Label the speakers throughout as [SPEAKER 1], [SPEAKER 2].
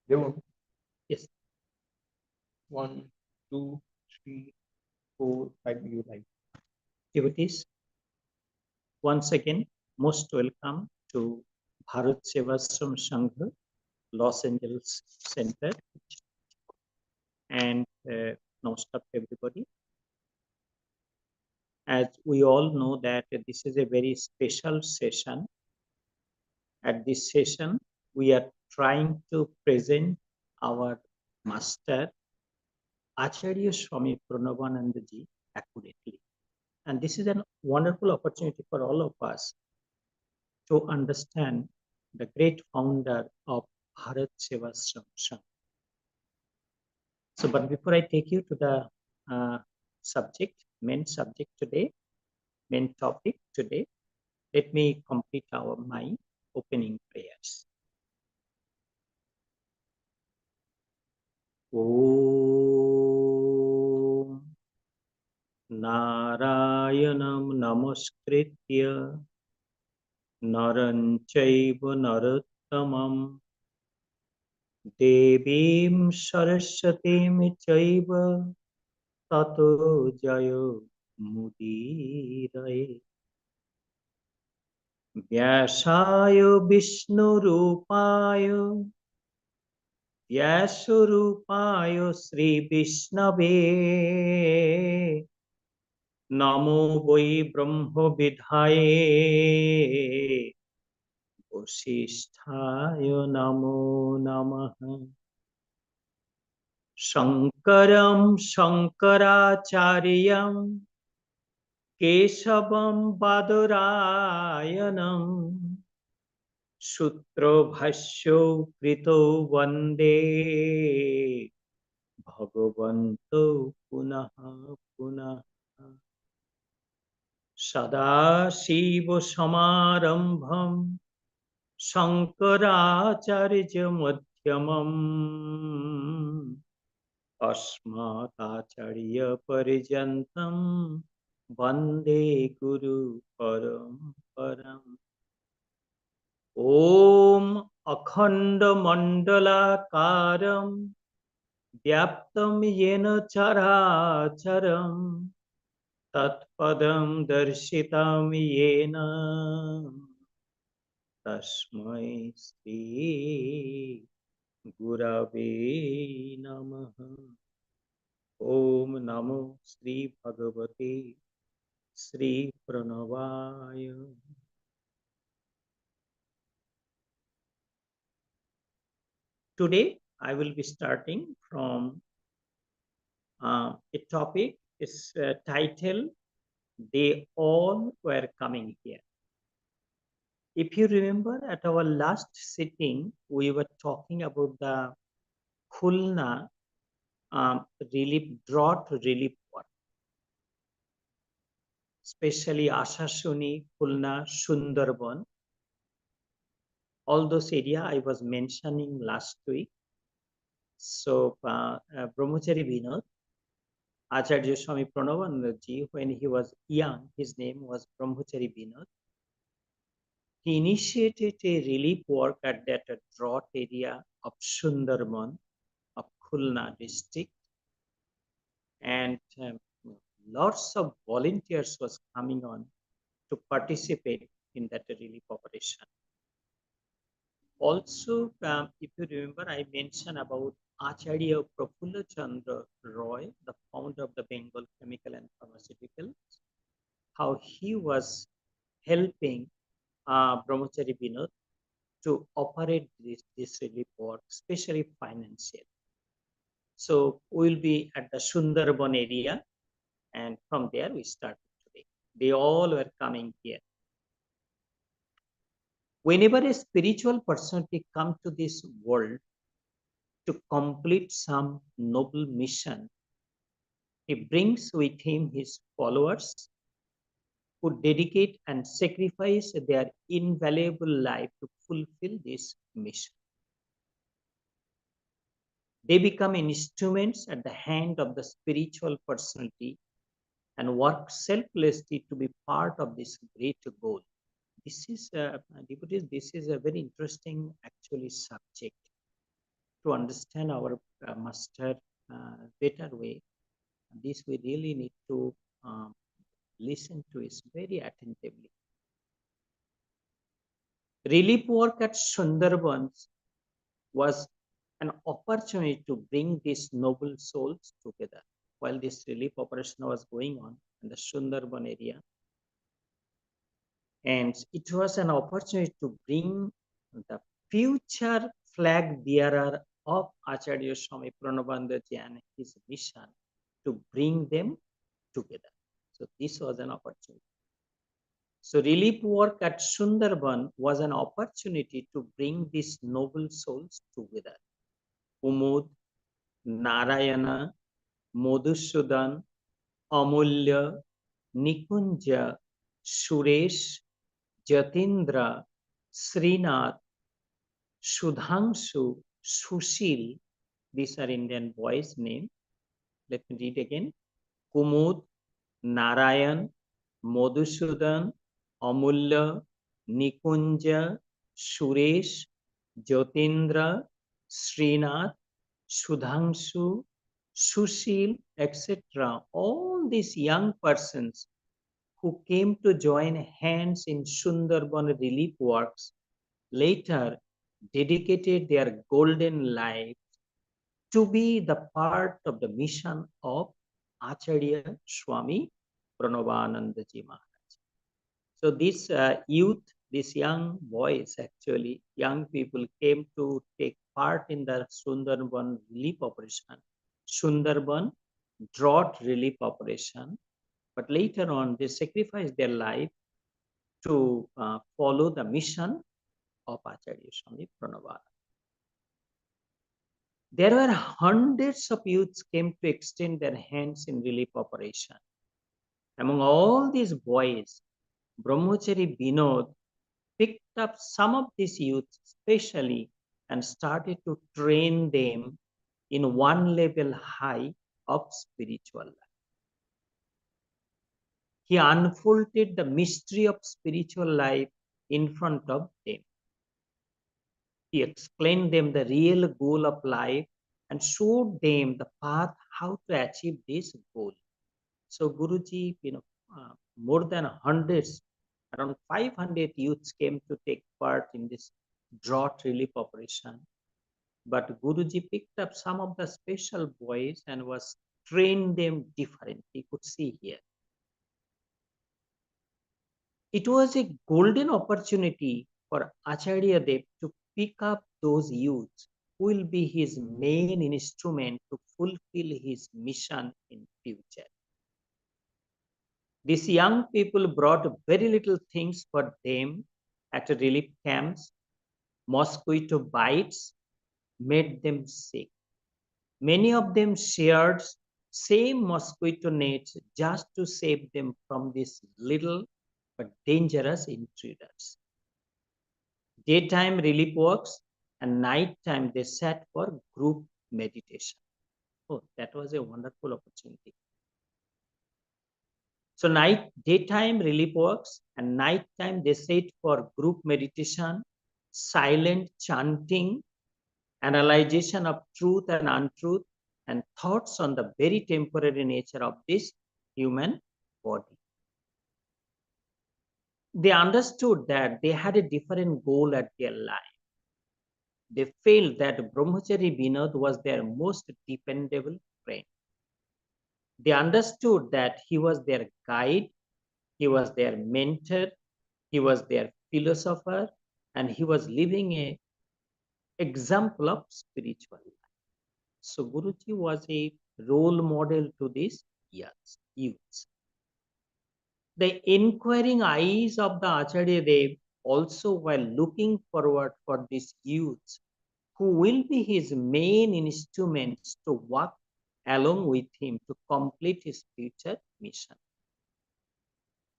[SPEAKER 1] Demo.
[SPEAKER 2] Yes.
[SPEAKER 1] 1, 2, 3, 4, 5. You like.
[SPEAKER 2] Devotees, once again, most welcome to Bharat Sevashram Sangha, Los Angeles Center, and namaskar to everybody. As we all know that this is a very special session. At this session, we are trying to present our master, Acharya Swami Pranavananda ji, accurately. And this is a wonderful opportunity for all of us to understand the great founder of Bharat Sevashram Sangha. So, but before I take you to the main subject today, main topic today, let me complete my opening prayers. Om Narayanam Namaskritya Naran Chaiva Narottamam Devim Saraswatim Chaiva Tato Jayo Mudiraye Vyasaya Vishnurupaya Vyasurupayo Sri Vishnave Namo Vai Brahma Vidhaye Vasisthaya Namo Namaha Shankaram Shankaracharyam Keshavam Badarayanam Sutro Bhashyo Krito Vande Bhagavanto Punaha Punaha Sada Shiva Samarambham Shankaracharya Madhyamam Asmatacharya Parijantam Vande Guru Paramparam Om Akhanda Mandalakaram Vyaptam Yena Characharam Tatpadam Darshitam Yena Tasmai Sri Gurave Namaha Om Namo Sri Bhagavate Sri Pranavaya. Today I will be starting from a topic is titled They All Were Coming Here. If you remember at our last sitting, we were talking about the Khulna drought relief work, especially Ashashuni, Khulna, Sundarban. All those areas I was mentioning last week. So, Brahmachari Vinod, Acharya Swami Pranavananda ji, when he was young, his name was Brahmachari Vinod. He initiated a relief work at that drought area of Sundarban of Khulna district, and lots of volunteers was coming on to participate in that relief operation. Also, if you remember, I mentioned about Acharya Prafulla Chandra Roy, the founder of the Bengal Chemical and Pharmaceuticals, how he was helping Brahmachari Vinod to operate this relief work, especially financial. So we'll be at the Sundarban area, and from there we started today. They all were coming here. Whenever a spiritual personality comes to this world to complete some noble mission, he brings with him his followers who dedicate and sacrifice their invaluable life to fulfill this mission. They become instruments at the hand of the spiritual personality and work selflessly to be part of this great goal. This is, devotees, this is a very interesting actually subject to understand our master better way, this we really need to listen to it very attentively. Relief work at Sundarbans was an opportunity to bring these noble souls together. While this relief operation was going on in the Sundarban area, and it was an opportunity to bring the future flag bearer of Acharya Swami Pranavananda and his mission to bring them together. So this was an opportunity. So relief work at Sundarban was an opportunity to bring these noble souls together. Umud, Narayana, Madhusudan, Amulya, Nikunja, Suresh, Jatindra, Srinath, Sudhanshu, Sushil, these are Indian boys' names. Let me read again. Kumud, Narayan, Madhusudan, Amulya, Nikunja, Suresh, Jyotindra, Srinath, Sudhanshu, Sushil, etc. All these young persons who came to join hands in Sundarban relief works later dedicated their golden life to be the part of the mission of Acharya Swami Pranavananda Ji Maharaj. So this youth, these young boys, actually, young people came to take part in the Sundarban relief operation, Sundarban drought relief operation. But later on, they sacrificed their life to follow the mission of Acharya Swami Pranavananda. There were hundreds of youths came to extend their hands in relief operation. Among all these boys, Brahmachari Vinod picked up some of these youths specially and started to train them in one level high of spiritual life. He unfolded the mystery of spiritual life in front of them. He explained them the real goal of life and showed them the path how to achieve this goal. So Guruji, more than hundreds, around 500 youths came to take part in this drought relief operation. But Guruji picked up some of the special boys and was trained them differently. You could see here. It was a golden opportunity for Acharya Dev to pick up those youths who will be his main instrument to fulfill his mission in future. These young people brought very little things for them at relief camps. Mosquito bites made them sick. Many of them shared same mosquito nets just to save them from these little but dangerous intruders. Daytime relief works and nighttime they sat for group meditation. Oh, that was a wonderful opportunity. So daytime relief works and nighttime they sat for group meditation, silent chanting, analyzation of truth and untruth, and thoughts on the very temporary nature of this human body. They understood that they had a different goal at their life. They felt that Brahmachari Vinod was their most dependable friend. They understood that he was their guide, he was their mentor, he was their philosopher, and he was living an example of spiritual life. So Guruji was a role model to these youths. The inquiring eyes of the Acharya Dev also were looking forward for these youths who will be his main instruments to work along with him to complete his future mission.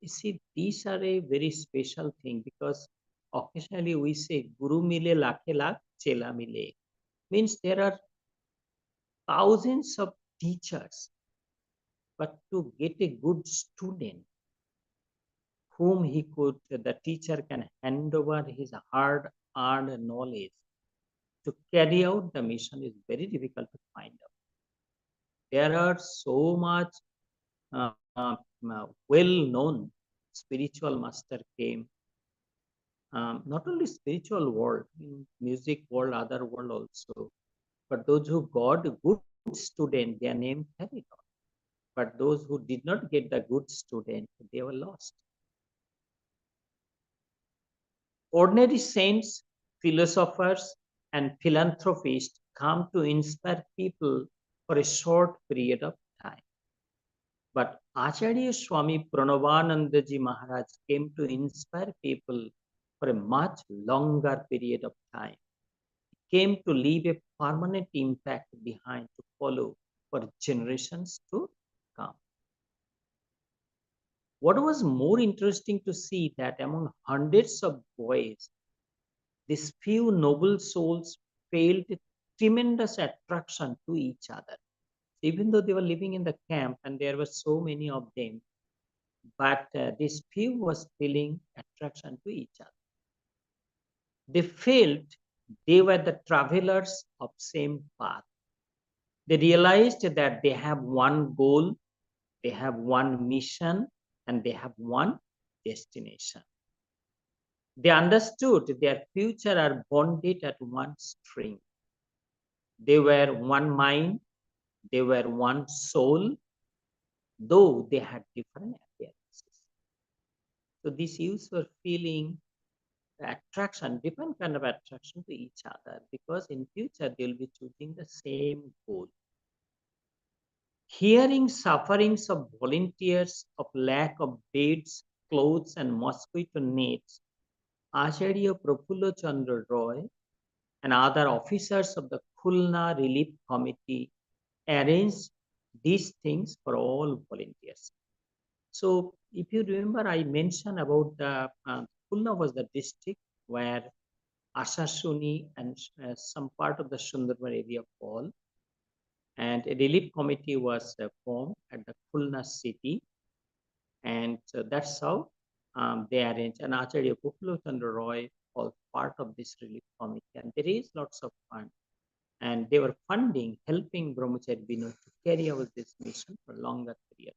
[SPEAKER 2] You see, these are a very special thing because occasionally we say Guru mile lakhe lakh, chela mile. Means there are thousands of teachers, but to get a good student whom the teacher can hand over his hard-earned knowledge to carry out the mission is very difficult to find out. There are so much well-known spiritual master came, not only spiritual world, in music world, other world also. But those who got a good student, their name carried on. But those who did not get the good student, they were lost. Ordinary saints, philosophers, and philanthropists come to inspire people for a short period of time. But Acharya Swami Pranavananda ji Maharaj came to inspire people for a much longer period of time. He came to leave a permanent impact behind to follow for generations to come. What was more interesting to see that among hundreds of boys, these few noble souls felt tremendous attraction to each other. Even though they were living in the camp and there were so many of them, but this few was feeling attraction to each other. They felt they were the travelers of same path. They realized that they have one goal, they have one mission, and they have one destination. They understood their future are bonded at one string. They were one mind, they were one soul, though they had different appearances. So these youths were feeling attraction, different kind of attraction to each other, because in future they will be choosing the same goal. Hearing sufferings of volunteers, of lack of beds, clothes, and mosquito nets, Acharya Prafulla Chandra Roy and other officers of the Khulna Relief Committee arranged these things for all volunteers. So, if you remember, I mentioned about the Khulna was the district where Ashashuni and some part of the Sundarban area fall, and a relief committee was formed at the Khulna city, and that's how they arranged. And Acharya Prafulla Chandra Roy was part of this relief committee, and there is lots of fund, and they were funding, helping Brahmachari Vinod to carry out this mission for a longer period.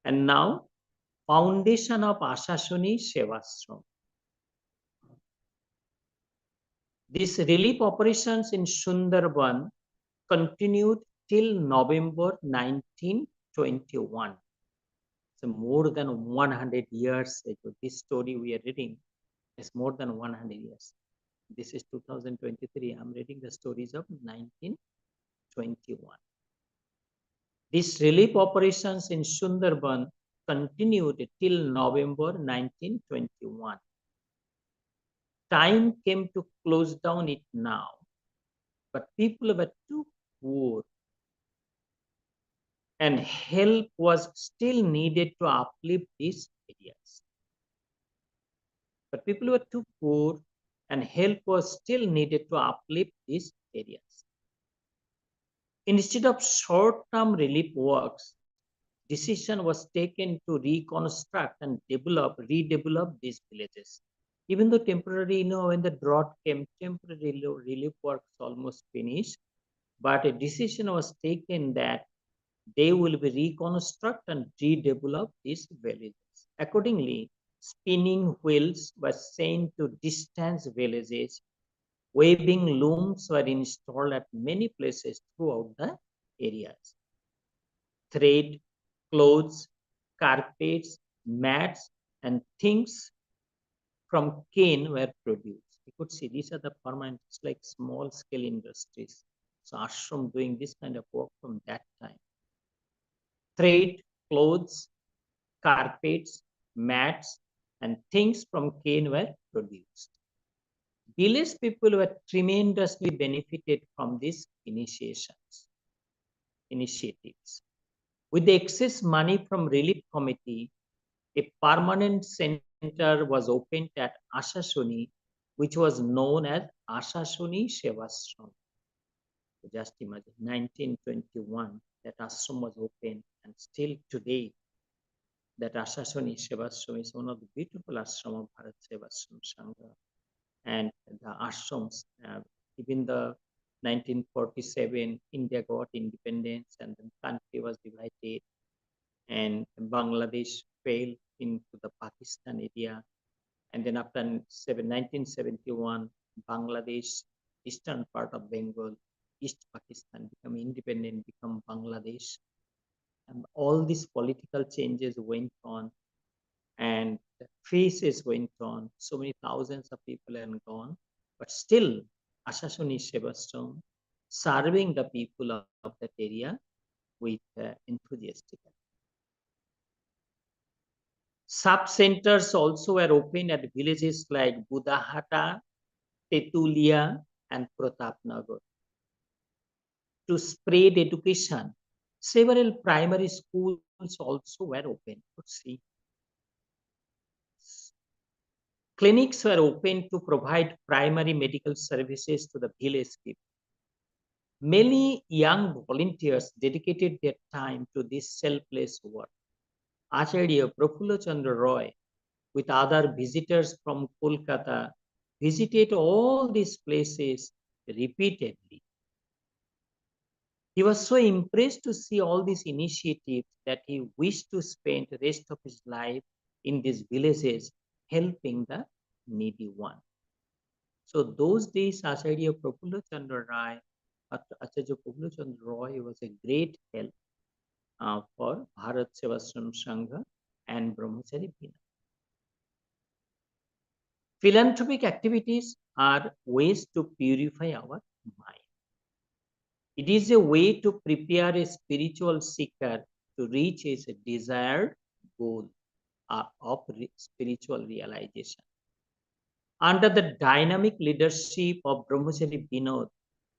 [SPEAKER 2] And now, foundation of Ashashuni Sevashram. These relief operations in Sundarban continued till November 1921. So more than 100 years ago. This story we are reading is more than 100 years. This is 2023. I'm reading the stories of 1921. These relief operations in Sundarban continued till November 1921. Time came to close down it now, but people were too poor and help was still needed to uplift these areas. But people were too poor and help was still needed to uplift these areas. Instead of short-term relief works, decision was taken to reconstruct and redevelop these villages. Even though temporary, when the drought came, temporary relief works almost finished, but a decision was taken that they will be reconstruct and redevelop these villages. Accordingly, spinning wheels were sent to distant villages. Weaving looms were installed at many places throughout the areas. Thread, clothes, carpets, mats, and things from cane were produced. You could see these are the permanent, it's like small scale industries. So ashram doing this kind of work from that time. Thread, clothes, carpets, mats, and things from cane were produced. Village people were tremendously benefited from these initiatives. With the excess money from relief committee, a permanent center was opened at Ashashuni, which was known as Ashashuni Sevashram. Just imagine, 1921, that ashram was opened, and still today, that Ashashuni Sevashram is one of the beautiful ashram of Bharat Sevashram Sangha. and the ashrams. Even the 1947, India got independence and the country was divided, and Bangladesh fell into the Pakistan area. And then after 1971, Bangladesh, eastern part of Bengal, East Pakistan become independent, become Bangladesh. And all these political changes went on, and the phases went on. So many thousands of people have gone, but still, Ashashoni Sevastrom serving the people of that area with enthusiastic. Sub-centers also were opened at villages like Budahata, Tetulia, and Pratapnagar to spread education. Several primary schools also were opened. Let's see. Clinics were opened to provide primary medical services to the village people. Many young volunteers dedicated their time to this selfless work. Acharya Prafulla Chandra Roy, with other visitors from Kolkata, visited all these places repeatedly. He was so impressed to see all these initiatives that he wished to spend the rest of his life in these villages helping the needy one. So those days, Acharya Prafulla Chandra Roy, Acharya Prafulla Chandra Roy was a great help for Bharat Sevashram Sangha and Brahmachari Bina. Philanthropic activities are ways to purify our mind. It is a way to prepare a spiritual seeker to reach his desired goal of spiritual realization. Under the dynamic leadership of Brahmachari Vinod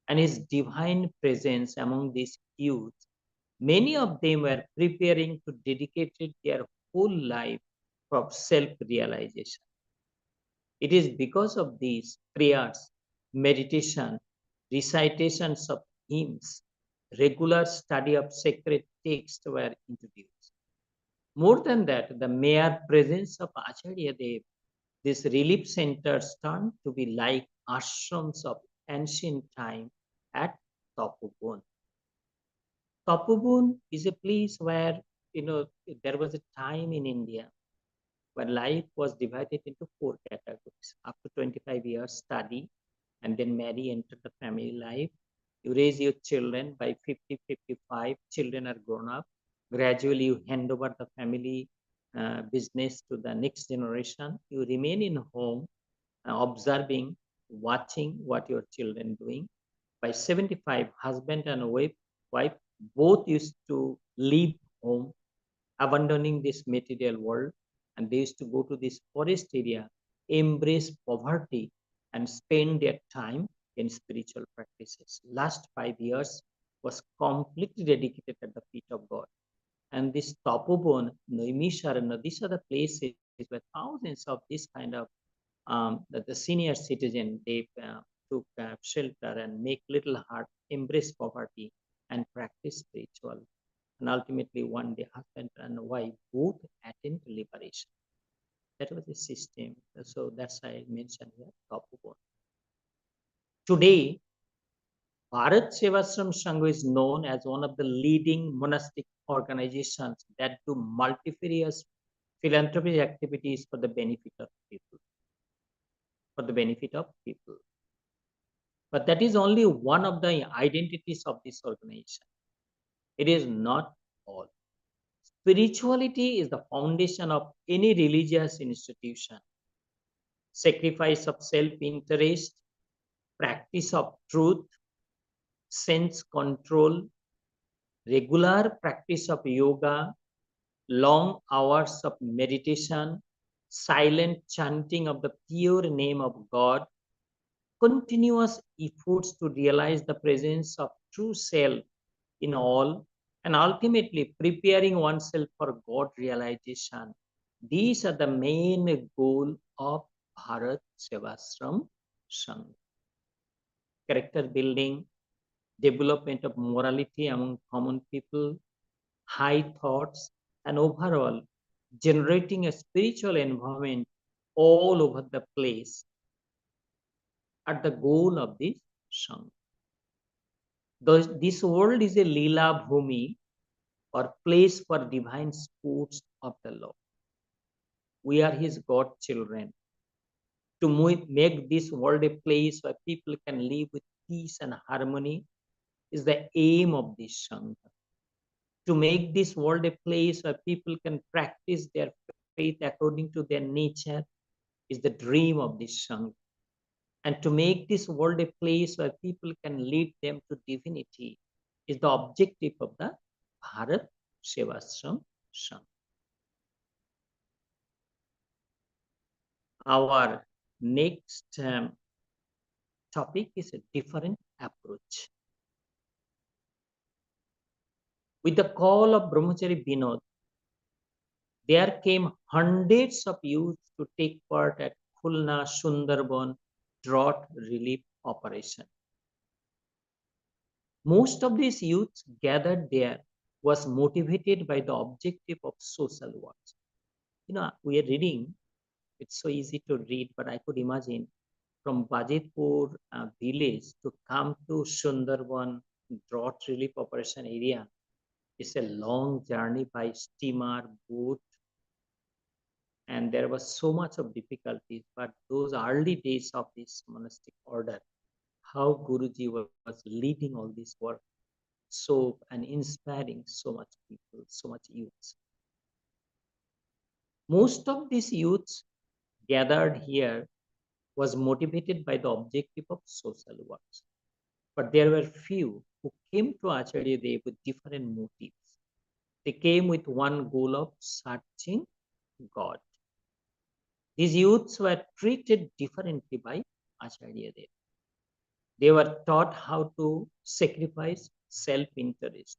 [SPEAKER 2] and his divine presence among these youth, many of them were preparing to dedicate their whole life for self-realization. It is because of these prayers, meditation, recitations of hymns, regular study of sacred texts were introduced. More than that, the mere presence of Acharya Dev, these relief centers turned to be like ashrams of ancient time at Tapubun. Tapubun is a place where, there was a time in India where life was divided into four categories. After 25 years study, and then marry, enter the family life. You raise your children by 50, 55, children are grown up. Gradually, you hand over the family business to the next generation. You remain in home, observing, watching what your children doing. By 75, husband and wife both used to leave home, abandoning this material world, and they used to go to this forest area, embrace poverty, and spend their time in spiritual practices. Last 5 years was completely dedicated at the feet of God. And this Tapobon, Noimisharana, these are the places where thousands of this kind of the senior citizen, they took shelter and make little heart, embrace poverty, and practice spiritual. And ultimately, one day, husband and wife both attain to liberation. That was the system. So that's why I mentioned here, top of one. Today, Bharat Sevashram Sangha is known as one of the leading monastic organizations that do multifarious philanthropic activities for the benefit of people. For the benefit of people. But that is only one of the identities of this organization. It is not all. Spirituality is the foundation of any religious institution. Sacrifice of self-interest, practice of truth, sense control, regular practice of yoga, long hours of meditation, silent chanting of the pure name of God, continuous efforts to realize the presence of true self in all, and ultimately preparing oneself for God realization. These are the main goal of Bharat Sevashram Sangha. Character building, development of morality among common people, high thoughts, and overall generating a spiritual environment all over the place. are the goal of this Sangha. This world is a Leela Bhumi, or place for divine sports of the Lord. We are His God children. To make this world a place where people can live with peace and harmony is the aim of this Sangha. To make this world a place where people can practice their faith according to their nature is the dream of this Sangha. And to make this world a place where people can lead them to divinity is the objective of the Bharat Sevashram Sangha. Our next topic is a different approach. With the call of Brahmachari Vinod, there came hundreds of youths to take part at Khulna Sundarban drought relief operation. Most of these youths gathered there was motivated by the objective of social work. We are reading, it's so easy to read, but I could imagine from Bajitpur village to come to Sundarban drought relief operation area. It's a long journey by steamer, boat, and there was so much of difficulties. But those early days of this monastic order, how Guruji was leading all this work, so and inspiring so much people, so much youths. Most of these youths gathered here was motivated by the objective of social works. But there were few who came to Acharya Dev with different motives. They came with one goal of searching God. These youths were treated differently by Acharya Dev. They were taught how to sacrifice self-interest.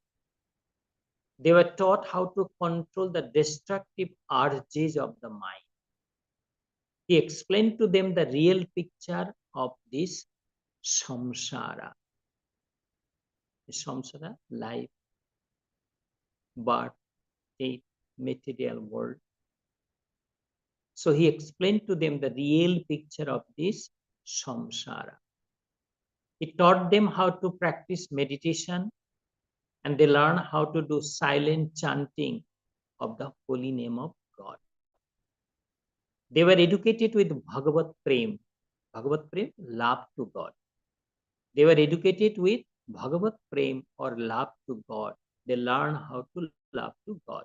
[SPEAKER 2] They were taught how to control the destructive urges of the mind. He explained to them the real picture of this samsara. Samsara, life, birth, death, material world. So he explained to them the real picture of this samsara. He taught them how to practice meditation, and they learned how to do silent chanting of the holy name of God. They were educated with Bhagavat Prem. Bhagavat Prem, love to God. They were educated with Bhagavat Prem, or love to God. They learned how to love to God.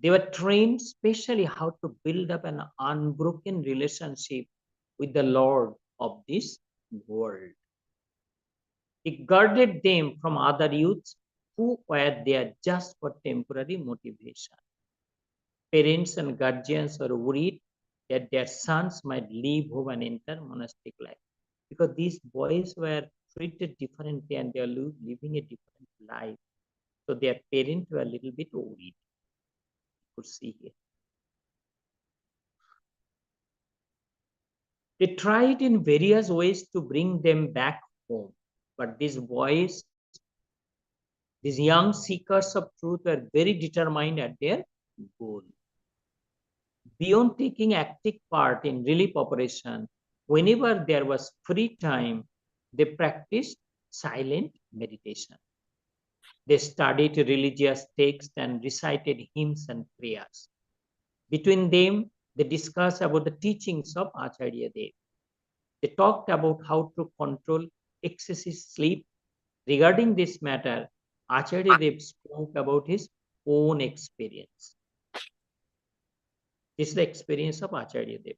[SPEAKER 2] They were trained specially how to build up an unbroken relationship with the Lord of this world. It guarded them from other youths who were there just for temporary motivation. Parents and guardians were worried that their sons might leave home and enter monastic life, because these boys were treated differently and they are living a different life. So their parents were a little bit worried. You could see here. They tried in various ways to bring them back home, but these boys, these young seekers of truth, were very determined at their goal. Beyond taking active part in relief operation, whenever there was free time, they practiced silent meditation. They studied religious texts and recited hymns and prayers. Between them, they discussed about the teachings of Acharya Dev. They talked about how to control excessive sleep. Regarding this matter, Acharya Dev spoke about his own experience. This is the experience of Acharya Dev.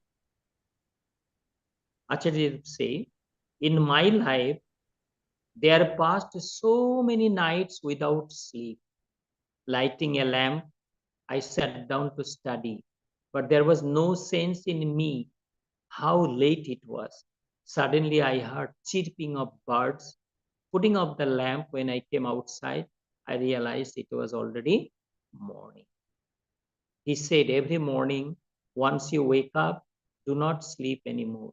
[SPEAKER 2] Acharya Dev say, in my life, there passed so many nights without sleep. Lighting a lamp, I sat down to study, but there was no sense in me how late it was. Suddenly I heard chirping of birds. Putting up the lamp, when I came outside, I realized it was already morning. He said, every morning, once you wake up, do not sleep anymore.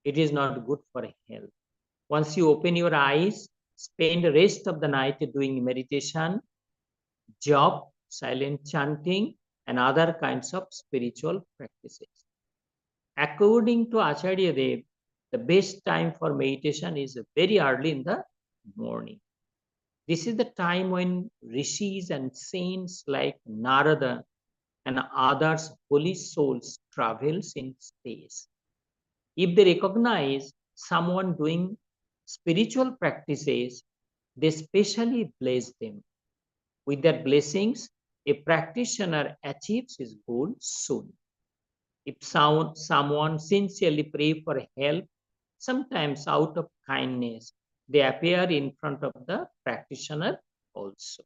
[SPEAKER 2] It is not good for health. Once you open your eyes, spend the rest of the night doing meditation, jop, silent chanting, and other kinds of spiritual practices. According to Acharya Dev, the best time for meditation is very early in the morning. This is the time when rishis and saints like Narada and others holy souls travels in space. If they recognize someone doing spiritual practices, they specially bless them. With their blessings, a practitioner achieves his goal soon. If someone sincerely pray for help, sometimes out of kindness, they appear in front of the practitioner also.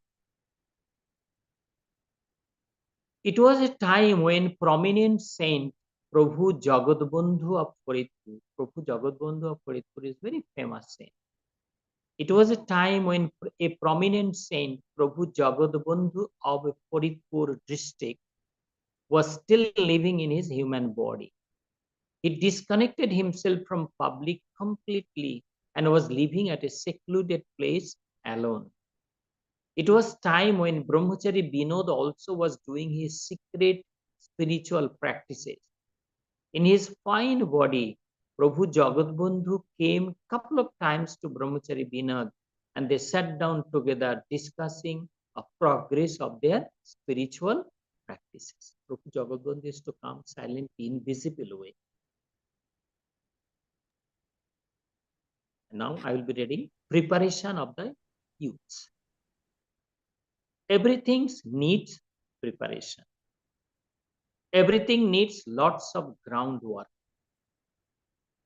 [SPEAKER 2] It was a time when prominent saint Prabhu Jagadbandhu of Faridpur is very famous saint. It was a time when a prominent saint, Prabhu Jagadbandhu of Faridpur district, was still living in his human body. He disconnected himself from public completely and was living at a secluded place alone. It was time when Brahmachari Binod also was doing his secret spiritual practices. In his fine body, Prabhu Jagatbandhu came couple of times to Brahmachari Binod and they sat down together discussing a progress of their spiritual practices. Prabhu Jagatbandhu is to come silently, invisible way. Now I will be reading preparation of the youths. Everything needs preparation. Everything needs lots of groundwork.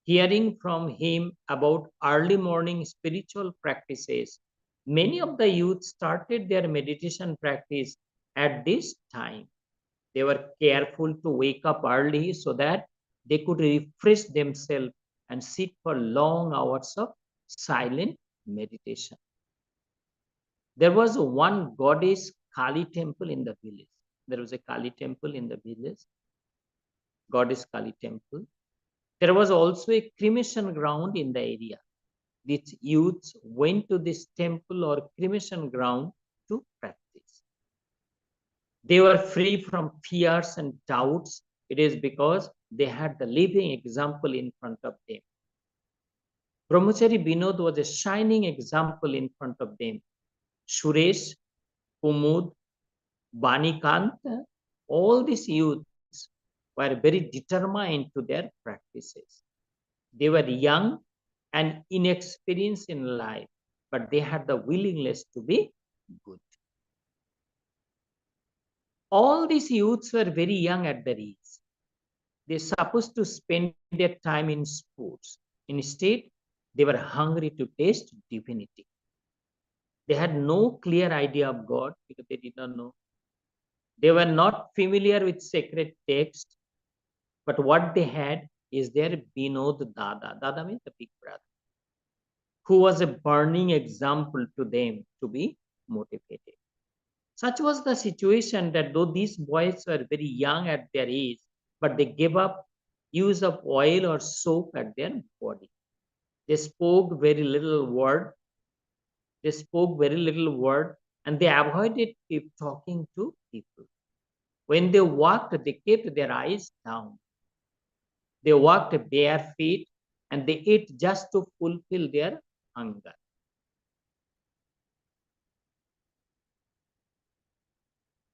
[SPEAKER 2] Hearing from him about early morning spiritual practices, many of the youth started their meditation practice at this time. They were careful to wake up early so that they could refresh themselves and sit for long hours of silent meditation. There was one goddess Kali temple in the village. There was a Kali temple in the village, goddess Kali temple. There was also a cremation ground in the area. These youths went to this temple or cremation ground to practice. They were free from fears and doubts. It is because they had the living example in front of them. Brahmachari Binod was a shining example in front of them. Suresh, Kumud, Banikant, all these youths were very determined to their practices. They were young and inexperienced in life, but they had the willingness to be good. All these youths were very young at their age. They supposed to spend their time in sports. Instead, they were hungry to taste divinity. They had no clear idea of God because they did not know. They were not familiar with sacred text, but what they had is their Binod Dada. Dada means the big brother, who was a burning example to them to be motivated. Such was the situation that though these boys were very young at their age, but they gave up use of oil or soap at their body. They spoke very little word. They spoke very little word and they avoided talking to people. When they walked, they kept their eyes down. They walked bare feet and they ate just to fulfill their hunger.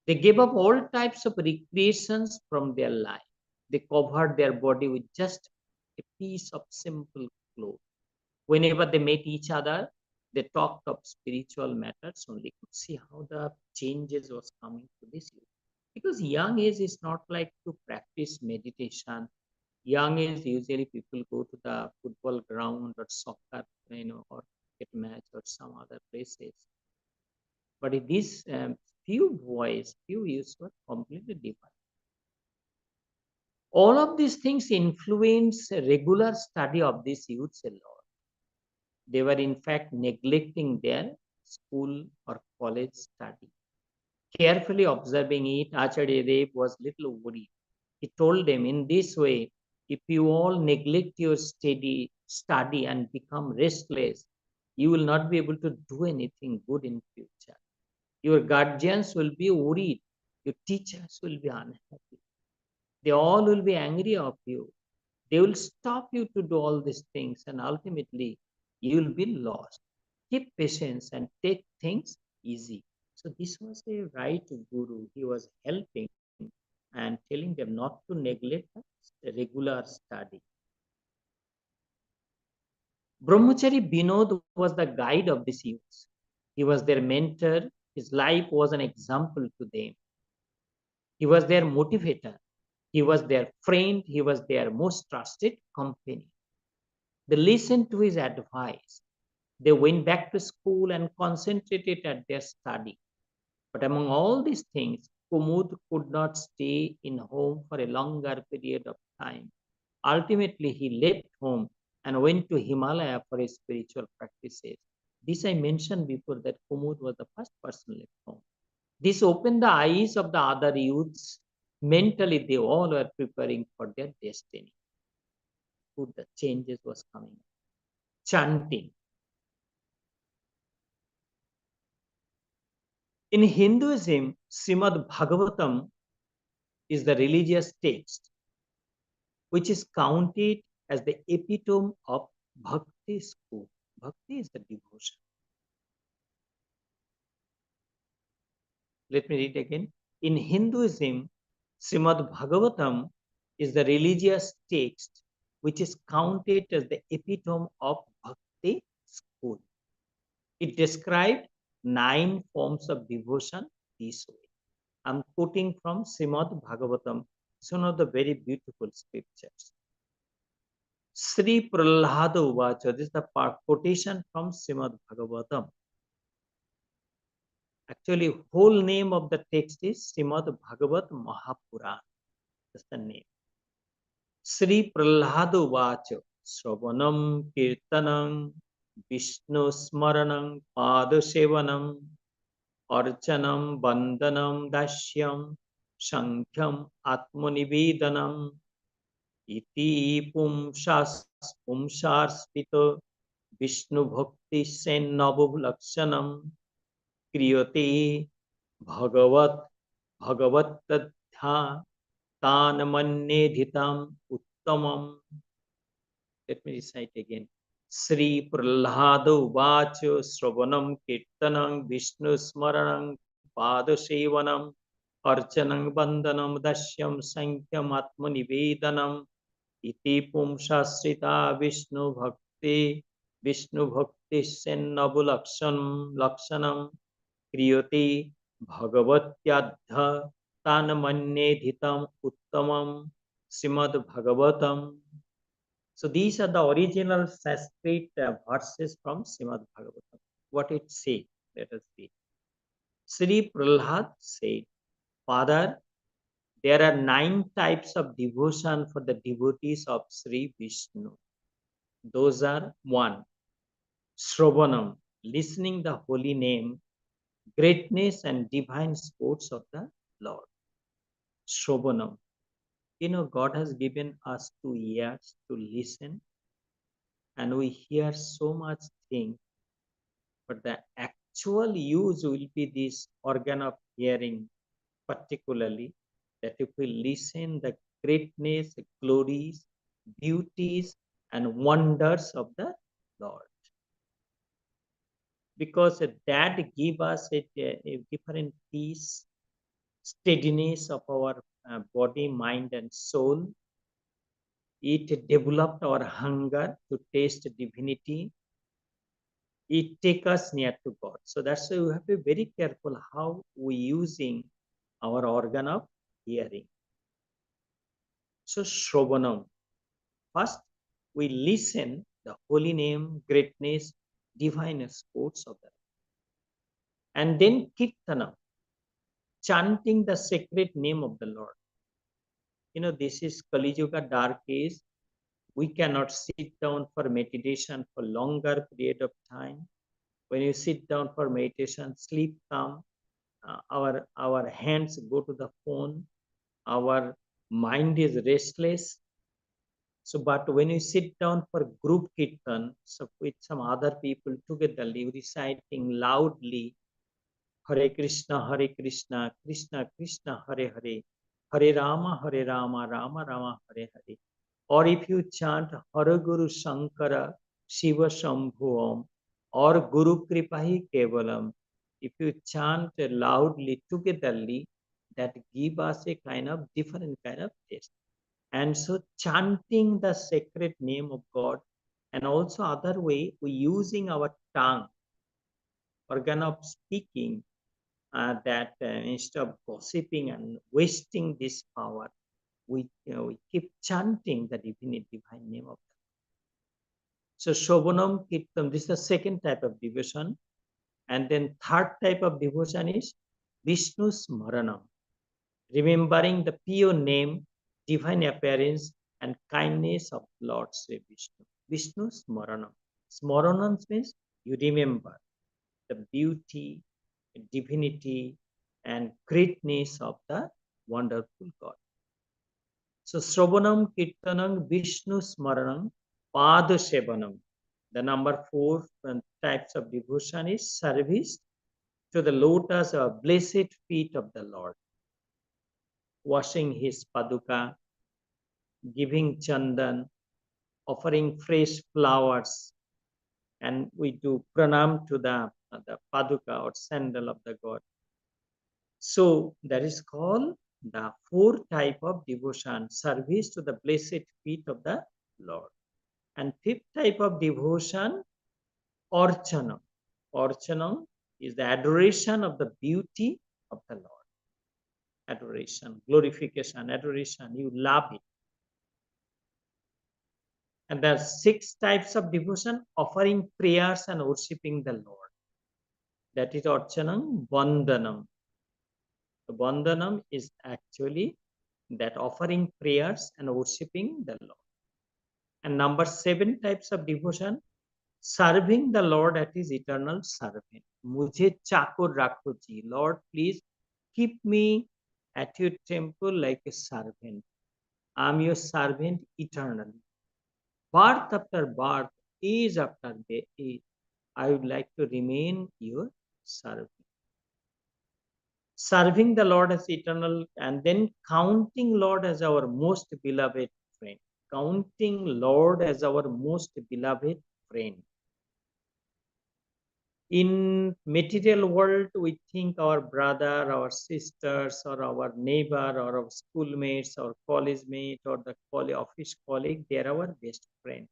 [SPEAKER 2] They gave up all types of recreations from their life. They covered their body with just a piece of simple cloth. Whenever they met each other, they talked of spiritual matters only. Could see how the changes was coming to this youth. Because young age is not like to practice meditation. Young age, usually people go to the football ground or soccer, or cricket match or some other places. But in these few boys, few youths were completely different. All of these things influence regular study of these youths a lot. They were in fact neglecting their school or college study. Carefully observing it, Acharya Dev was little worried. He told them, in this way, if you all neglect your study and become restless, you will not be able to do anything good in future. Your guardians will be worried. Your teachers will be unhappy. They all will be angry of you. They will stop you to do all these things, and ultimately you will be lost. Keep patience and take things easy. So this was a right guru. He was helping and telling them not to neglect the regular study. Brahmachari Binod was the guide of these youths. He was their mentor. His life was an example to them. He was their motivator. He was their friend. He was their most trusted company. They listened to his advice. They went back to school and concentrated at their study. But among all these things, Kumud could not stay in home for a longer period of time. Ultimately, he left home and went to Himalaya for his spiritual practices. This I mentioned before that Kumud was the first person left home. This opened the eyes of the other youths. Mentally, they all were preparing for their destiny. The changes was coming. Chanting. In Hinduism, Srimad Bhagavatam is the religious text which is counted as the epitome of bhakti school. Bhakti is the devotion. Let me read again. In Hinduism, Srimad Bhagavatam is the religious text which is counted as the epitome of bhakti school. It described 9 forms of devotion this way. I'm quoting from Srimad Bhagavatam. It's one of the very beautiful scriptures. Sri Prahlada Uvacha. This is the quotation from Srimad Bhagavatam. Actually, whole name of the text is Srimad Bhagavat Mahapurana. That's the name. Sri Prahlada Uvacha. Sravanam Kirtanam Vishnu Smaranam Padasevanam Archanam Bandhanam Dashyam Sankham Atmanivedanam Iti Pumsarspita Vishnu Bhakti Sen Navulakshanam Kriyate Bhagavat Bhagavatadhya Tanamannedhitam Uttamam. Let me recite again. Sri Prahlada Uvacha Sravanam Kirtanam Vishnu Smaranam Padasevanam Archanam Bandhanam Dashyam Sankhya Atmanivedanam Iti Pumsasrita Vishnu Bhakti Lakshanam Kriyoti Bhagavatyadha Tanamannedhitam Uttamam Srimad Bhagavatam. So these are the original Sanskrit verses from Srimad Bhagavatam. What it says, let us see. Sri Prahlad said, Father, there are 9 types of devotion for the devotees of Sri Vishnu. Those are 1. Sravanam, listening the holy name, greatness and divine sports of the Lord. Sravanam. You know, God has given us 2 ears to listen, and we hear so much things, but the actual use will be this organ of hearing, particularly that if we listen the greatness, glories, beauties, and wonders of the Lord. Because that give us a different peace, steadiness of our body, mind, and soul. It developed our hunger to taste divinity. It take us near to God. So that's why we have to be very careful how we using our organ of hearing. So Shravanam. First, we listen the holy name, greatness, divine sports of that. And then Kirtanam, chanting the sacred name of the Lord. You know, this is Kali Yuga, dark age. We cannot sit down for meditation for longer period of time. When you sit down for meditation, sleep come, our hands go to the phone, our mind is restless. So, but when you sit down for group kirtan, so with some other people together, reciting loudly, Hare Krishna, Krishna Krishna, Hare Hare, Hare Rama, Rama Rama, Hare Hare. or if you chant Hara Guru Shankara Shiva Shambhuam or Guru Kripahi Kevalam, if you chant loudly togetherly, that give us a kind of different kind of taste. And so chanting the sacred name of God, and also other way we using our tongue, organ of speaking, that instead of gossiping and wasting this power, we keep chanting the divine name of God. So Shobhanam Kirtam, this is the second type of devotion. And then third type of devotion is Vishnu Smaranam, remembering the pure name, divine appearance, and kindness of Lord Sri Vishnu. Vishnu Smaranam. Smaranam means you remember the beauty, divinity, and greatness of the wonderful God. So Sravanam, Kirtanam, Vishnu Smaranam, Pada Sevanam. The number 4 types of devotion is service to the lotus or blessed feet of the Lord, washing his paduka, giving chandan, offering fresh flowers, and we do pranam to the paduka or sandal of the God. So that is called the 4 type of devotion, service to the blessed feet of the Lord. And 5th type of devotion, Orchanam. Orchanam is the adoration of the beauty of the Lord. Adoration, glorification, adoration, you love it. And there are 6 types of devotion, offering prayers and worshipping the Lord. That is Orchanam, Vandanam. The Vandanam is actually that offering prayers and worshipping the Lord. And number 7 types of devotion, serving the Lord at his eternal servant. Mujhe chakur rakho ji. Lord, please keep me at your temple like a servant. I am your servant eternally. Birth after birth, age after age, I would like to remain your servant. Serving the Lord as eternal, and then counting Lord as our most beloved friend. Counting Lord as our most beloved friend. In material world, we think our brother, our sisters, or our neighbor, or our schoolmates, or college mate, or the office colleague, they are our best friend.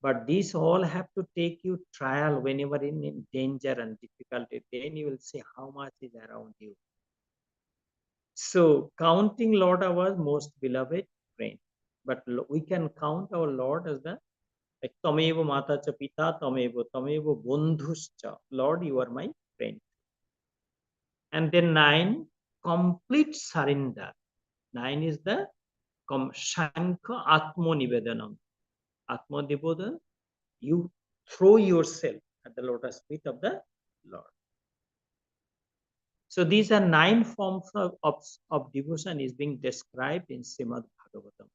[SPEAKER 2] But these all have to take you trial whenever in danger and difficulty. Then you will see how much is around you. So counting Lord our most beloved friend. But we can count our Lord as the Tamevo Mata cha Pita, Tamevo Bondhuscha. Lord, you are my friend. And then 9, complete surrender. 9 is the Shankha Atmo Nivedanam. Atmo Nivedanam, you throw yourself at the lotus feet of the Lord. So these are 9 forms of devotion is being described in Srimad Bhagavatam.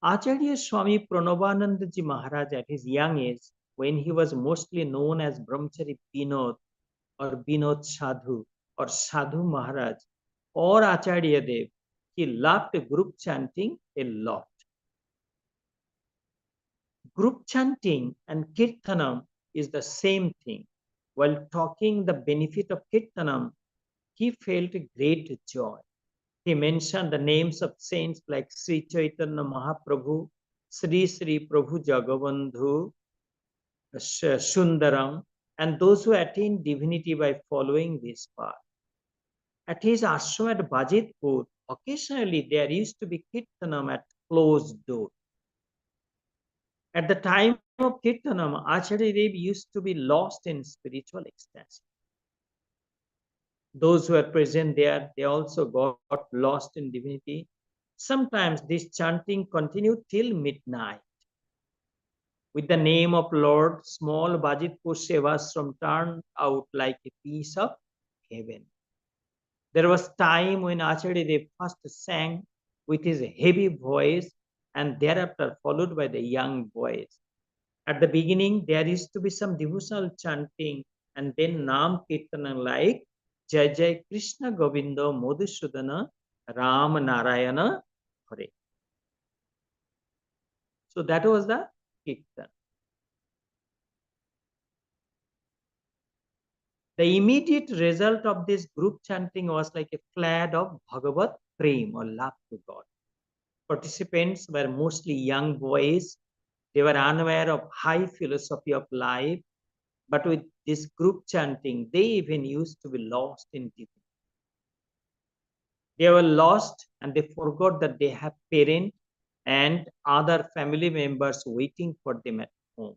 [SPEAKER 2] Acharya Swami Pranavananda ji Maharaj at his young age, when he was mostly known as Brahmachari Binod or Binod Sadhu or Sadhu Maharaj or Acharya Dev, he loved group chanting a lot. Group chanting and Kirtanam is the same thing. While talking the benefit of Kirtanam, he felt great joy. He mentioned the names of saints like Sri Chaitanya Mahaprabhu, Sri Sri Prabhu Jagabandhu, Sundaram, and those who attain divinity by following this path. At his ashram at Bajitpur, occasionally there used to be Kirtanam at closed door. At the time of Kirtanam, Acharya Dev used to be lost in spiritual ecstasy. Those who are present there, they also got lost in divinity. Sometimes this chanting continued till midnight. With the name of Lord, small Bajitpur Sevashram turned out like a piece of heaven. There was time when Acharya Dev first sang with his heavy voice and thereafter followed by the young boys. At the beginning, there used to be some devotional chanting and then Nam Kirtana like Jai Jai Krishna Govinda Madhusudana Ram Narayana Hare. So that was the Kirtan. The immediate result of this group chanting was like a flood of Bhagavat Prem or love to God. Participants were mostly young boys. They were unaware of high philosophy of life, but with this group chanting, they even used to be lost in divinity. They were lost and they forgot that they have parents and other family members waiting for them at home.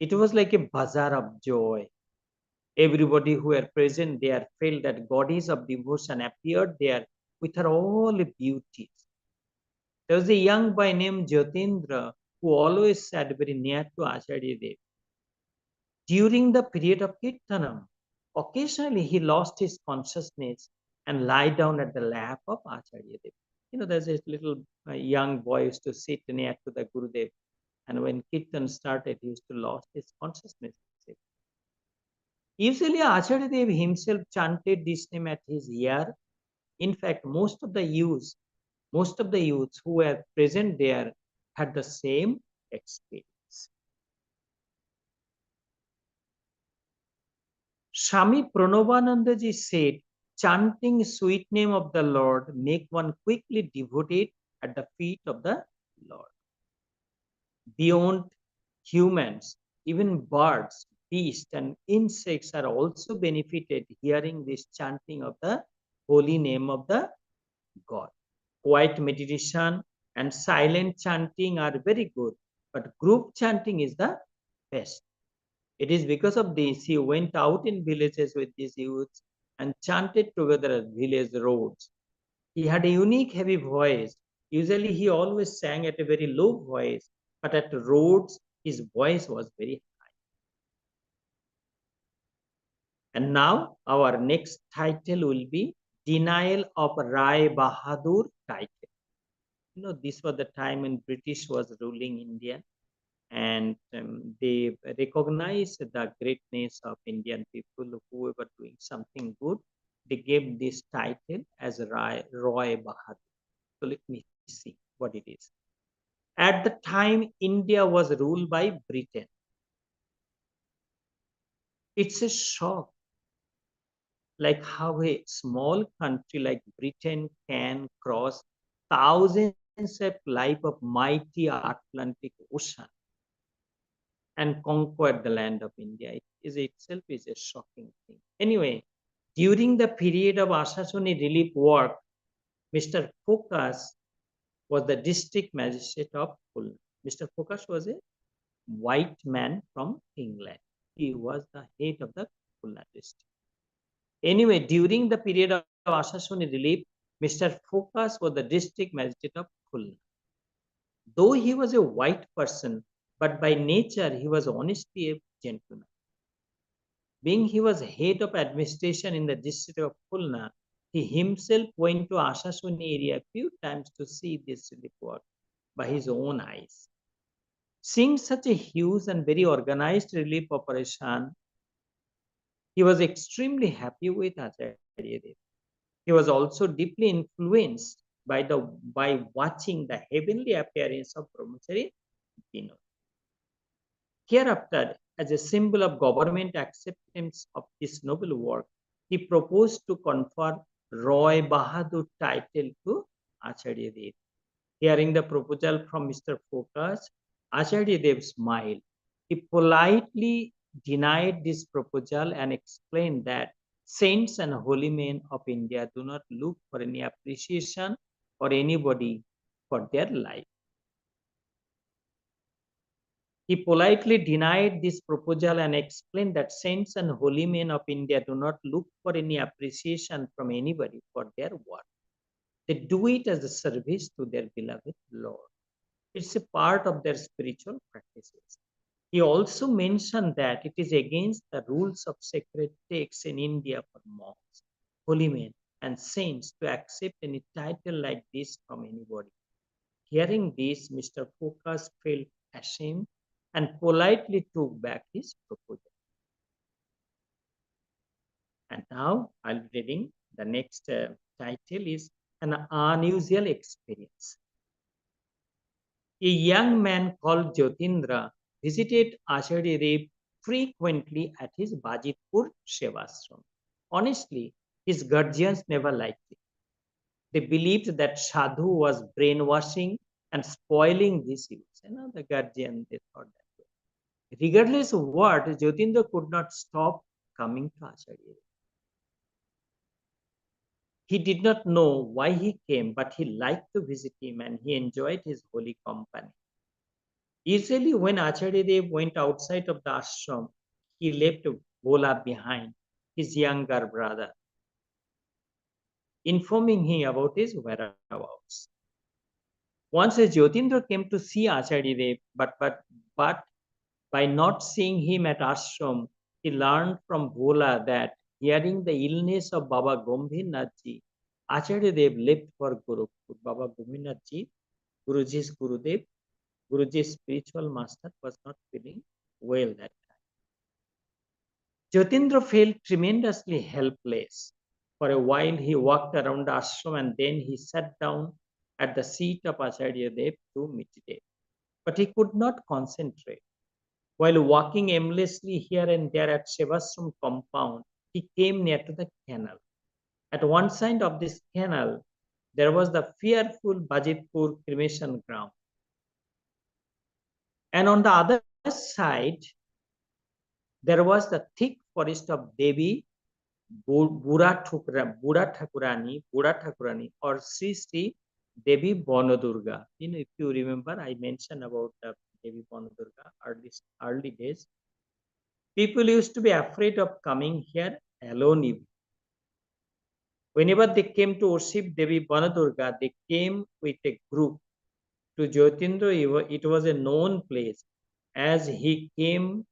[SPEAKER 2] It was like a bazaar of joy. Everybody who were present there felt that goddess of devotion appeared there with her all beauties. There was a young boy named Jyotindra who always sat very near to Acharya Dev. During the period of Kirtanam, occasionally he lost his consciousness and lie down at the lap of Acharya Dev. There's a little young boy used to sit near to the Gurudev, and when Kirtan started, he used to lost his consciousness. Usually, Acharya Dev himself chanted this name at his ear. In fact, most of the youths who were present there had the same experience. Swami Pranavananda said, chanting sweet name of the Lord make one quickly devoted at the feet of the Lord. Beyond humans, even birds, beasts, and insects are also benefited hearing this chanting of the holy name of the God. Quiet meditation and silent chanting are very good, but group chanting is the best. It is because of this he went out in villages with these youths and chanted together at village roads. He had a unique heavy voice. Usually he always sang at a very low voice, but at roads his voice was very high. And now our next title will be Denial of Rai Bahadur title. This was the time when British was ruling India, and they recognized the greatness of Indian people who were doing something good. They gave this title as Roy Bahadur. So let me see what it is. At the time, India was ruled by Britain. It's a shock, like how a small country like Britain can cross thousands of life of mighty Atlantic Ocean and conquer the land of India. It is itself is a shocking thing. Anyway, during the period of Ashasoni relief work, Mr. Focus was the district magistrate of Khulna. Mr. Focus was a white man from England. He was the head of the Khulna district. Anyway, during the period of Ashasoni relief, Mr. Focus was the district magistrate of Khulna. Though he was a white person, but by nature he was honestly a gentleman. Being he was head of administration in the district of Khulna, he himself went to Ashasoni area a few times to see this relief work by his own eyes. Seeing such a huge and very organized relief operation, he was extremely happy with Acharya Dev. He was also deeply influenced by watching the heavenly appearance of Brahmachari Vinod. Hereafter, as a symbol of government acceptance of this noble work, he proposed to confer Roy Bahadur title to Acharya Dev. Hearing the proposal from Mr. Focus, Acharya Dev smiled. He politely denied this proposal and explained that saints and holy men of India do not look for any appreciation or anybody for their life. He politely denied this proposal and explained that saints and holy men of India do not look for any appreciation from anybody for their work. They do it as a service to their beloved Lord. It's a part of their spiritual practices. He also mentioned that it is against the rules of sacred texts in India for monks, holy men, and saints to accept any title like this from anybody. Hearing this, Mr. Focus felt ashamed and politely took back his proposal. And now I'll be reading the next title is An Unusual Experience. A young man called Jyotindra visited Acharya Dev frequently at his Bajitpur Sevashram. Honestly, his guardians never liked it. They believed that sadhu was brainwashing and spoiling these youth. The guardian, they thought that way. Regardless of what, Jyotindra could not stop coming to Acharya. He did not know why he came, but he liked to visit him and he enjoyed his holy company. Usually, when Acharya Dev went outside of the ashram, he left Bhola behind, his younger brother, informing him about his whereabouts. Once Jyotindra came to see Acharya Dev, but by not seeing him at ashram, he learned from Bhola that hearing the illness of Baba Gambhirnathji, Acharya Dev left for Gorakhpur. Baba Gambhirnathji, Guruji's Gurudev, Guruji's spiritual master, was not feeling well that time. Jyotindra felt tremendously helpless. For a while, he walked around the ashram and then he sat down at the seat of Acharya Dev to meditate. But he could not concentrate. While walking aimlessly here and there at Sevashram compound, he came near to the canal. At one side of this canal, there was the fearful Bajitpur cremation ground. And on the other side, there was the thick forest of Devi Bura Thakurani or Sri Sri Devi Bonadurga. If you remember, I mentioned about Devi Bonadurga early days. People used to be afraid of coming here alone. Whenever they came to worship Devi Bonadurga, they came with a group. To Jyotindra, it was a known place as he came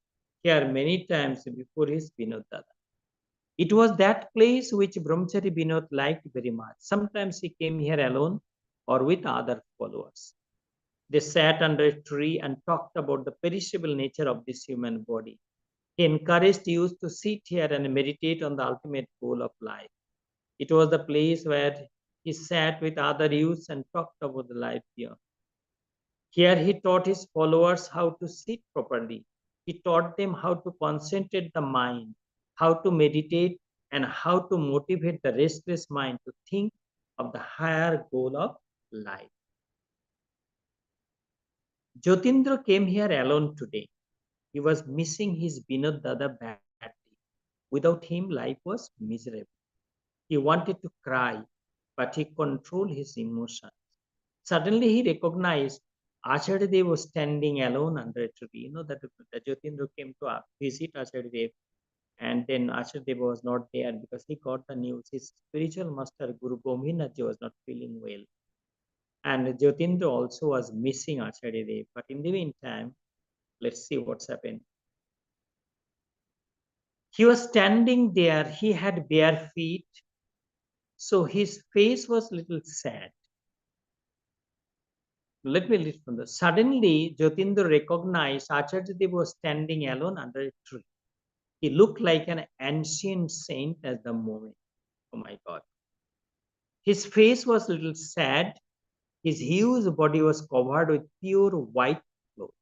[SPEAKER 2] here many times before his Vinod Dada. It was that place which Brahmachari Vinod liked very much. Sometimes he came here alone or with other followers. They sat under a tree and talked about the perishable nature of this human body. He encouraged youth to sit here and meditate on the ultimate goal of life. It was the place where he sat with other youths and talked about the life beyond. Here he taught his followers how to sit properly. He taught them how to concentrate the mind, how to meditate, and how to motivate the restless mind to think of the higher goal of life. Jyotindra came here alone today. He was missing his Vinod Dada badly. Without him, life was miserable. He wanted to cry, but he controlled his emotions. Suddenly, he recognized Acharya Dev was standing alone under a tree. That Jyotindra came to visit Acharya Dev, and then Acharya Dev was not there because he got the news. His spiritual master, Guru Gambhirnathji, was not feeling well. And Jyotindra also was missing Acharya Dev. But in the meantime, let's see what's happened. He was standing there. He had bare feet. So his face was a little sad. Let me read from the. Suddenly, Jyotindra recognized Acharya Dev was standing alone under a tree. He looked like an ancient saint at the moment. Oh my God. His face was a little sad. His huge body was covered with pure white clothes.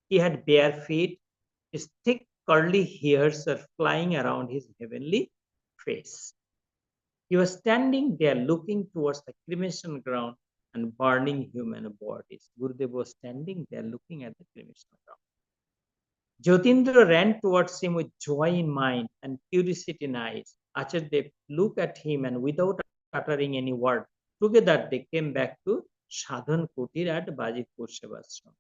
[SPEAKER 2] He had bare feet. His thick curly hairs were flying around his heavenly face. He was standing there looking towards the cremation ground and burning human bodies. Gurudev was standing there looking at the cremation ground. Jyotindra ran towards him with joy in mind and curiosity in eyes. Acharya Dev looked at him and without uttering any word, together they came back to Sadhan Kutir at Bajitpur Sevashram.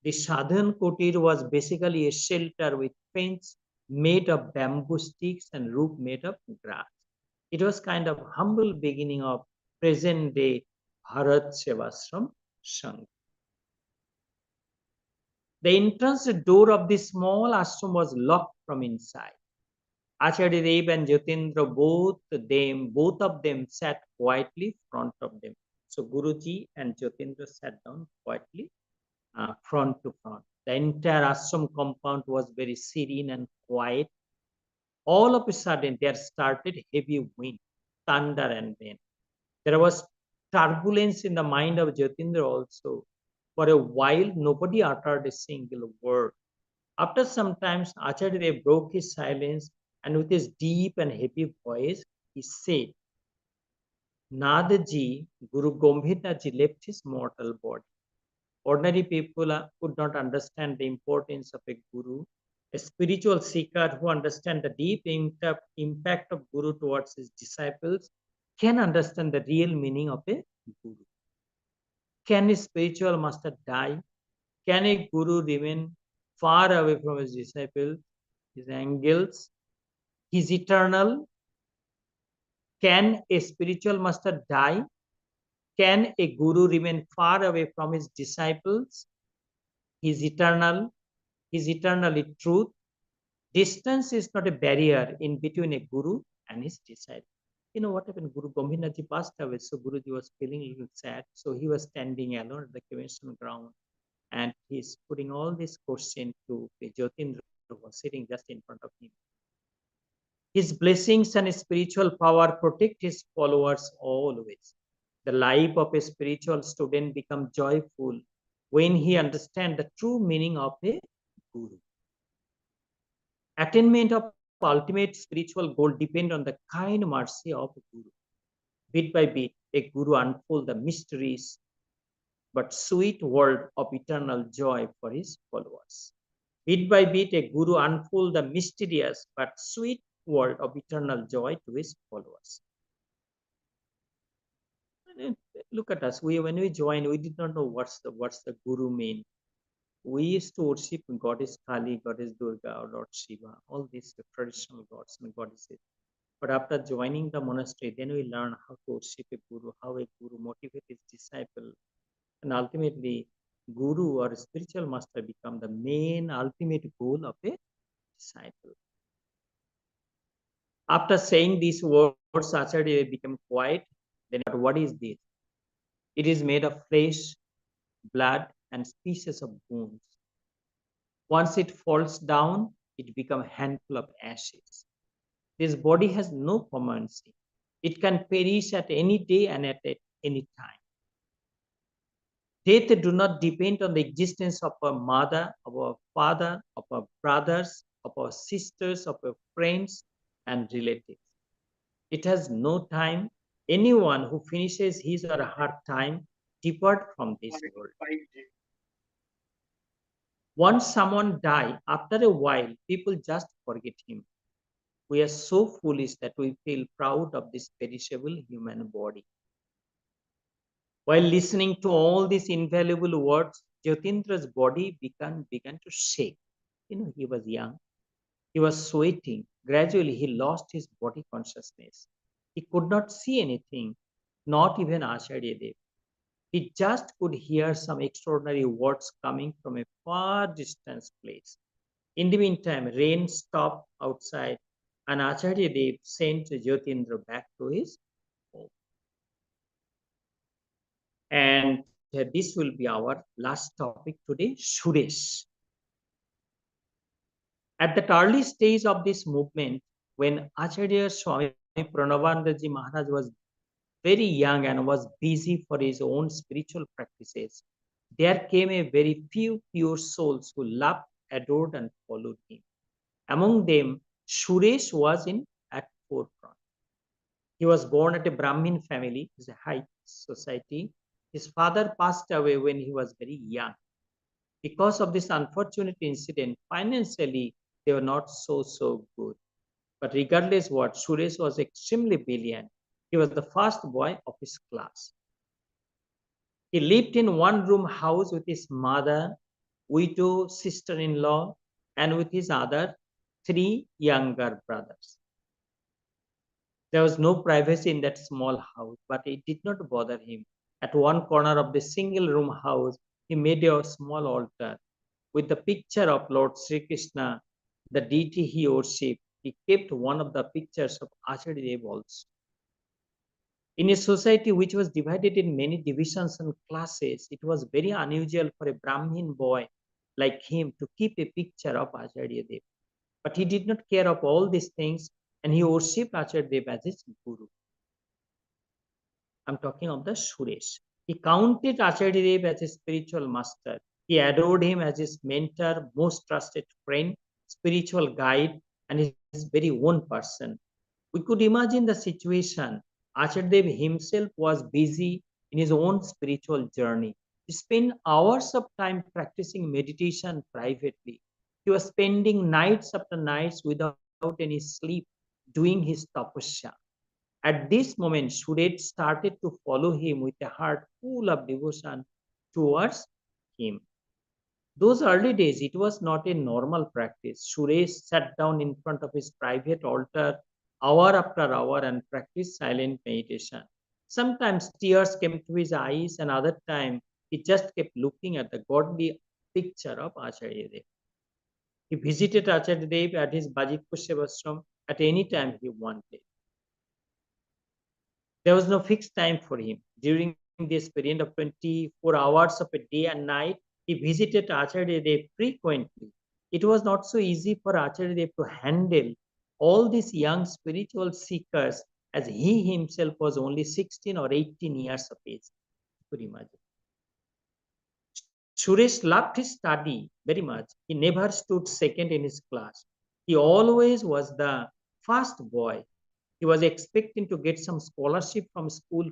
[SPEAKER 2] The Sadhan Kutir was basically a shelter with fence made of bamboo sticks and roof made of grass. It was kind of humble beginning of present day Bharat Sevashram Sangh. The entrance door of this small ashram was locked from inside. Acharya Dev and Jyotindra, both of them sat quietly front of them. So Guruji and Jyotindra sat down quietly front to front. The entire ashram compound was very serene and quiet. All of a sudden, there started heavy wind, thunder and rain. There was turbulence in the mind of Jyotindra also. For a while, nobody uttered a single word. After some time, Acharya broke his silence and with his deep and heavy voice, he said, Nadaji, Guru Gambhirnaji left his mortal body. Ordinary people could not understand the importance of a guru. A spiritual seeker who understands the deep impact of guru towards his disciples can understand the real meaning of a guru. Can a spiritual master die? Can a guru remain far away from his disciples, his angels? He's eternal. Can a spiritual master die? Can a guru remain far away from his disciples? He's eternal. He's eternally truth. Distance is not a barrier in between a guru and his disciple. You know what happened? Guru Gambhirnaji passed away, so Guruji was feeling a little sad. So he was standing alone at the cremation ground and he's putting all this question to Jyotindra, who was sitting just in front of him. His blessings and spiritual power protect his followers always. The life of a spiritual student becomes joyful when he understands the true meaning of a guru. Attainment of ultimate spiritual goal depend on the kind mercy of a guru. Bit by bit, a guru unfolds the mysteries but sweet world of eternal joy for his followers. Bit by bit, a guru unfolds the mysterious but sweet world of eternal joy to his followers. Look at us. When we joined, we did not know what's the guru mean. We used to worship goddess Kali, goddess Durga, or Lord Shiva, all these traditional gods and goddesses. But after joining the monastery, then we learn how to worship a guru, how a guru motivates his disciple, and ultimately, guru or spiritual master become the main ultimate goal of a disciple. After saying these words, Acharya became quiet. Then, what is this? It is made of flesh, blood, and pieces of bones. Once it falls down, it becomes a handful of ashes. This body has no permanency. It can perish at any day and at any time. Death do not depend on the existence of a mother, of a father, of our brothers, of our sisters, of our friends and relatives. It has no time. Anyone who finishes his or her time depart from this world. Once someone dies, after a while, people just forget him. We are so foolish that we feel proud of this perishable human body. While listening to all these invaluable words, Jyotindra's body began to shake. He was young. He was sweating. Gradually, he lost his body consciousness. He could not see anything, not even Acharya Dev. He just could hear some extraordinary words coming from a far distant place. In the meantime, rain stopped outside, and Acharya Dev sent Jyotindra back to his home. And this will be our last topic today, Suresh. At the early stage of this movement, when Acharya Swami Pranavananda Maharaj was very young and was busy for his own spiritual practices, there came a very few pure souls who loved, adored, and followed him. Among them, Suresh was at forefront. He was born at a Brahmin family, it's a high society. His father passed away when he was very young. Because of this unfortunate incident, financially, they were not so good. But regardless what, Suresh was extremely brilliant. He was the first boy of his class. He lived in one-room house with his mother, widow, sister-in-law, and with his other 3 younger brothers. There was no privacy in that small house, but it did not bother him. At one corner of the single-room house, he made a small altar with the picture of Lord Sri Krishna, the deity he worshipped. He kept one of the pictures of Acharya Dev also. In a society which was divided in many divisions and classes, it was very unusual for a Brahmin boy like him to keep a picture of Acharya Dev. But he did not care of all these things, and he worshipped Acharya Dev as his guru. I'm talking of the Suresh. He counted Acharya Dev as his spiritual master. He adored him as his mentor, most trusted friend, spiritual guide, and his very own person. We could imagine the situation. Acharya Dev himself was busy in his own spiritual journey. He spent hours of time practicing meditation privately. He was spending nights after nights without any sleep doing his tapasya. At this moment, Suresh started to follow him with a heart full of devotion towards him. Those early days, it was not a normal practice. Suresh sat down in front of his private altar hour after hour and practiced silent meditation. Sometimes tears came to his eyes, and other time he just kept looking at the godly picture of Acharya Dev. He visited Acharya Dev at his Bajitpur Sevashram at any time he wanted. There was no fixed time for him. During this period of 24 hours of a day and night, he visited Acharya Dev frequently. It was not so easy for Acharya Dev to handle all these young spiritual seekers, as he himself was only 16 or 18 years of age. You could imagine. Suresh loved his study very much. He never stood second in his class. He always was the first boy. He was expecting to get some scholarship from school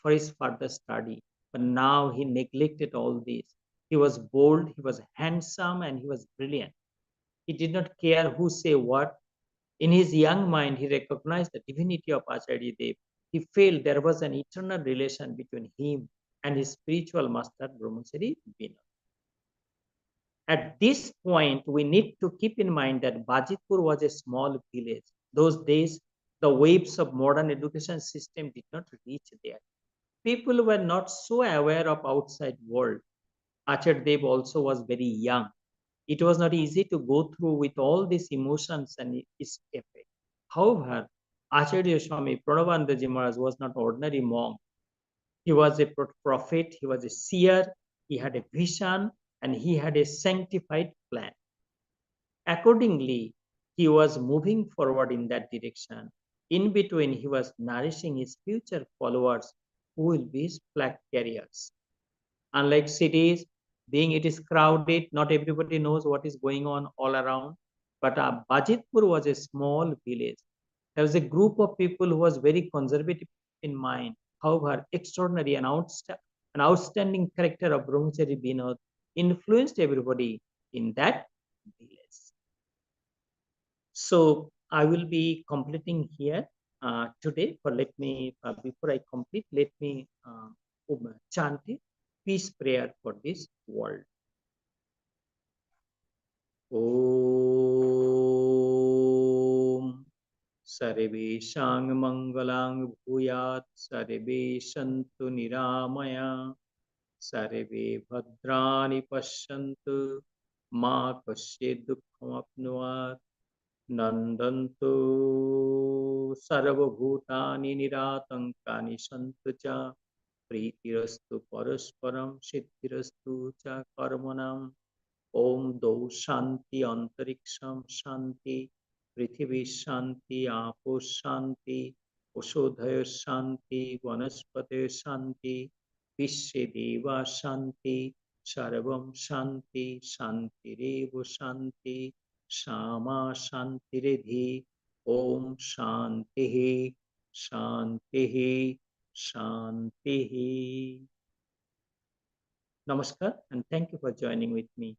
[SPEAKER 2] for his further study. But now he neglected all this. He was bold, he was handsome, and he was brilliant. He did not care who say what. In his young mind, he recognized the divinity of Acharya Dev. He felt there was an eternal relation between him and his spiritual master, Brahmachari Vinod. At this point, we need to keep in mind that Bajitpur was a small village. Those days, the waves of modern education system did not reach there. People were not so aware of outside world. Acharya Dev also was very young. It was not easy to go through with all these emotions and its effect. However, Acharya Swami Pranavananda Maharaj was not ordinary monk. He was a prophet, he was a seer, he had a vision, and he had a sanctified plan. Accordingly, he was moving forward in that direction. In between, he was nourishing his future followers who will be his flag carriers. Unlike cities, being it is crowded, not everybody knows what is going on all around. But Bajitpur was a small village. There was a group of people who was very conservative in mind. However, extraordinary and an outstanding character of Brahmachari Vinod influenced everybody in that village. So I will be completing here today. But let me, before I complete, let me chant a peace prayer for this world. Om Sarveshang Mangalang Bhuyat Sarve Santu Niramaya Sarve Bhadrani Pashyantu Ma Kasya Dukkham Apnuat Nandantu Sarvabhutani Niratankaनि Santu Cha Prithirastu Parasparam Siddhirastu Cha Karmanam Om Do Shanti Antariksham Shanti Prithvi Shanti Apo Shanti Oshodhaya Shanti Vanaspate Shanti Vishwe Deva Shanti Sarvam Shanti Shanti Revo Shanti Shama Shanti Redhi Om Shanti Shanti Shanti. Namaskar and thank you for joining with me.